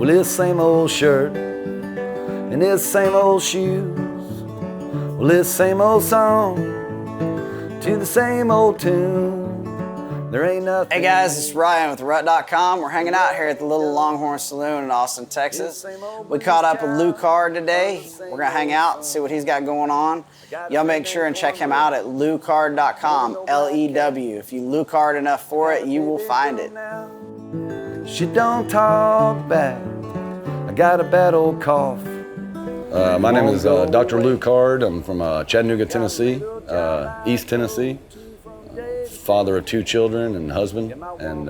Well, this same old shirt and this same old shoes. Well, this same old song to the same old tune. There ain't nothing. Hey guys, it's Ryan with Rut.com. We're hanging out here at the Little Longhorn Saloon in Austin, Texas. We caught up with Lew Card today. We're gonna hang out and see what he's got going on. Y'all make sure and check him out at lewcard.com, L-E-W. If you Lew Card enough for it, you will find it. She don't talk back. I got a bad old cough. My name is Dr. Lew Card. I'm from Chattanooga, Tennessee, East Tennessee. Father of 2 children and husband and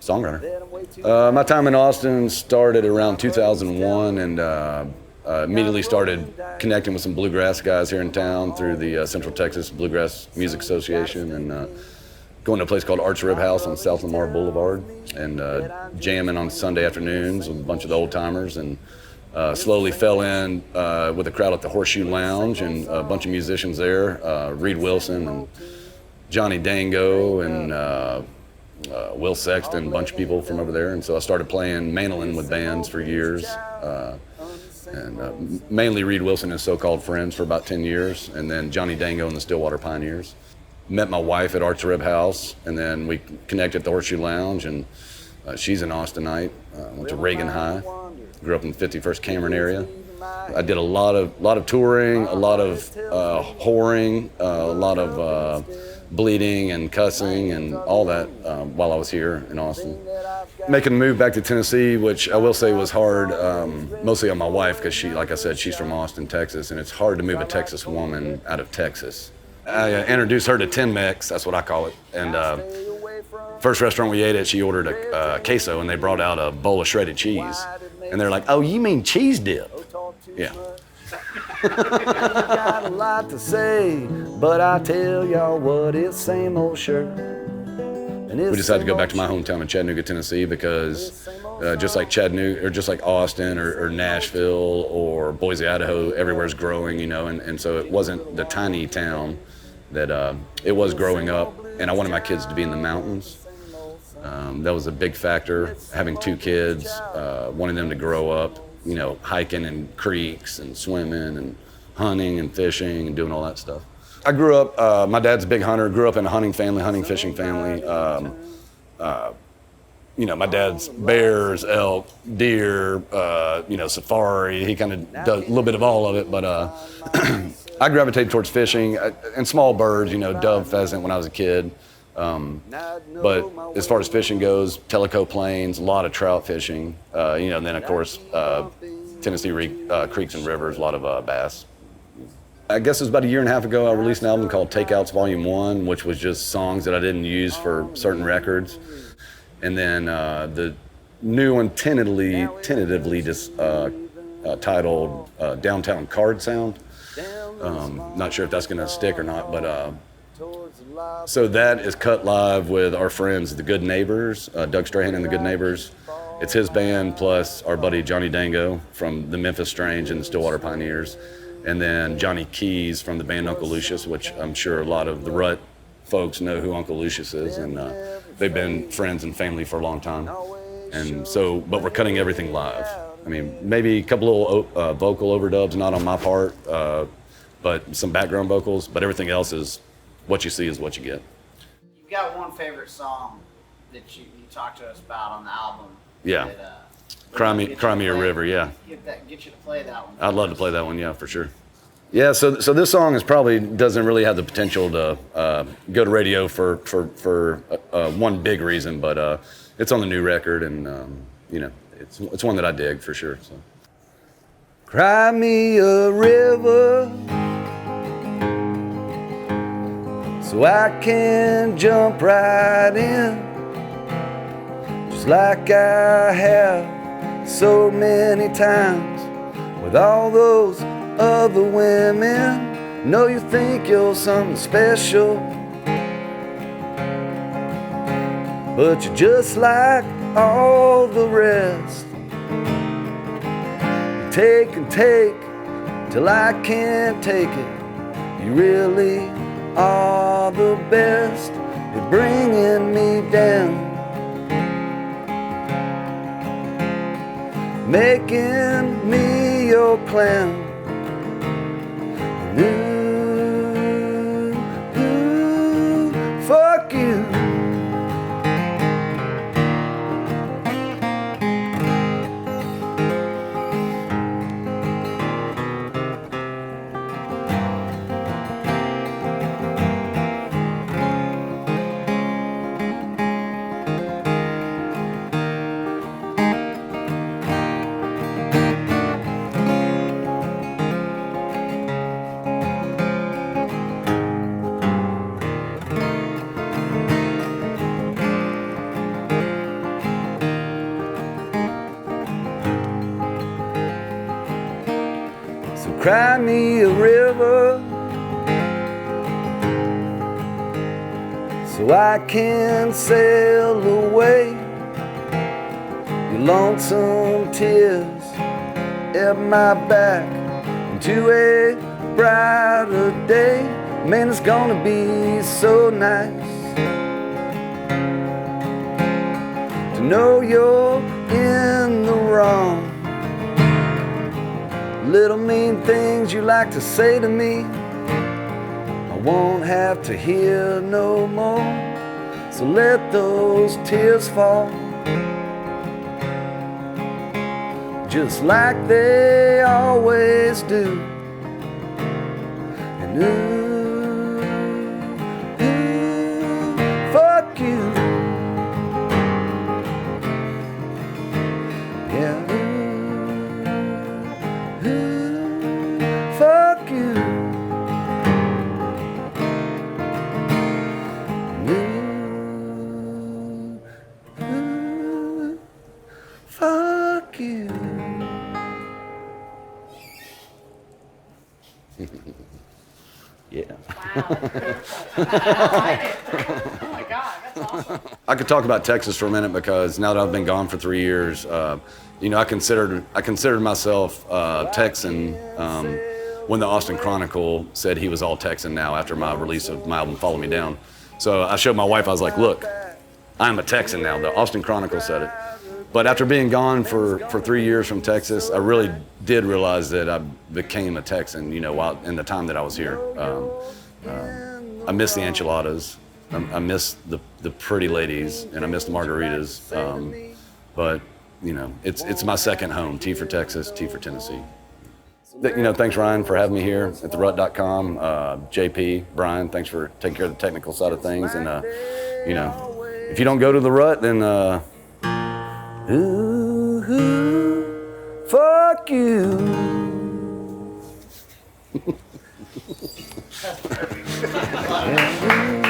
songwriter. My time in Austin started around 2001 and immediately started connecting with some bluegrass guys here in town through the Central Texas Bluegrass Music Association and going to a place called Arch Rib House on South Lamar Boulevard and jamming on Sunday afternoons with a bunch of the old timers and slowly fell in with a crowd at the Horseshoe Lounge and a bunch of musicians there, Reed Wilson and Johnny Dango and Will Sexton, a bunch of people from over there. And so I started playing mandolin with bands for years. Mainly Reed Wilson and So-Called Friends for about 10 years. And then Johnny Dango and the Stillwater Pioneers. Met my wife at Arch Rib House. And then we connected at the Horseshoe Lounge. And she's an Austinite. Went to Reagan High. Grew up in the 51st Cameron area. I did a lot of touring, a lot of whoring, a lot of bleeding and cussing and all that while I was here in Austin. Making a move back to Tennessee, which I will say was hard, mostly on my wife, because she, like I said, she's from Austin, Texas, and it's hard to move a Texas woman out of Texas. I introduced her to Tenmex, that's what I call it, and first restaurant we ate at, she ordered a queso, and they brought out a bowl of shredded cheese. And they're like, "Oh, you mean cheese dip?" Yeah. I got a lot to say, but I tell y'all what, it's same old shirt. We decided to go back to my hometown of Chattanooga, Tennessee, because just like Chattanooga, or just like Austin, or Nashville, or Boise, Idaho, everywhere's growing, you know, and so it wasn't the tiny town that it was growing up, and I wanted my kids to be in the mountains. That was a big factor, having 2 kids, wanting them to grow up, you know, hiking in creeks and swimming and hunting and fishing and doing all that stuff. I grew up, my dad's a big hunter, grew up in a hunting family, hunting, fishing family. You know, my dad's bears, elk, deer, you know, safari. He kind of does a little bit of all of it, but I gravitated towards fishing and small birds, you know, dove, pheasant when I was a kid. But as far as fishing goes, Tellico Plains, a lot of trout fishing, you know, and then of course, Tennessee creeks and rivers, a lot of bass. I guess it was about 1.5 years ago, I released an album called Takeouts Volume 1, which was just songs that I didn't use for certain records. And then the new one tentatively just titled Downtown Card Sound. Not sure if that's gonna stick or not, but so that is cut live with our friends, the Good Neighbors, Doug Strahan and the Good Neighbors. It's his band plus our buddy Johnny Dango from the Memphis Strange and the Stillwater Pioneers. And then Johnny Keys from the band Uncle Lucius, which I'm sure a lot of the Rut folks know who Uncle Lucius is. And they've been friends and family for a long time. And so, but we're cutting everything live. I mean, maybe a couple little vocal overdubs, not on my part, but some background vocals, but everything else is what you see is what you get. You've got one favorite song that you talked to us about on the album. Yeah. That, Cry Me a River, yeah. Get you to play that one. I'd love to play that one, yeah, for sure. Yeah, so this song is probably doesn't really have the potential to go to radio for one big reason, but it's on the new record, and you know, it's one that I dig for sure. So. Cry me a river, so I can jump right in, just like I have so many times with all those other women. Know you think you're something special, but you're just like all the rest. You take and take till I can't take it. You really are the best at bringing me down. making me your clown. Fuck you. So cry me a river so I can sail away your lonesome tears at my back into a brighter day. Man, it's gonna be so nice to know you're in the wrong. Little mean things you like to say to me, I won't have to hear no more. So let those tears fall, just like they always do. And fuck you. Yeah. Fuck you. Fuck you. Yeah. Oh my God, that's awesome. I could talk about Texas for a minute because now that I've been gone for 3 years, you know, I considered myself Texan when the Austin Chronicle said he was all Texan now after my release of my album Follow Me Down. So I showed my wife, I was like, look, I'm a Texan now. The Austin Chronicle said it. But after being gone for 3 years from Texas, I really did realize that I became a Texan, you know, while in the time that I was here. I miss the enchiladas. I miss the pretty ladies, and I miss the margaritas. But, you know, it's my second home, T for Texas, T for Tennessee. You know, thanks, Ryan, for having me here at therut.com. JP, Brian, thanks for taking care of the technical side of things. And, you know, if you don't go to the Rut, then... fuck you. Yeah.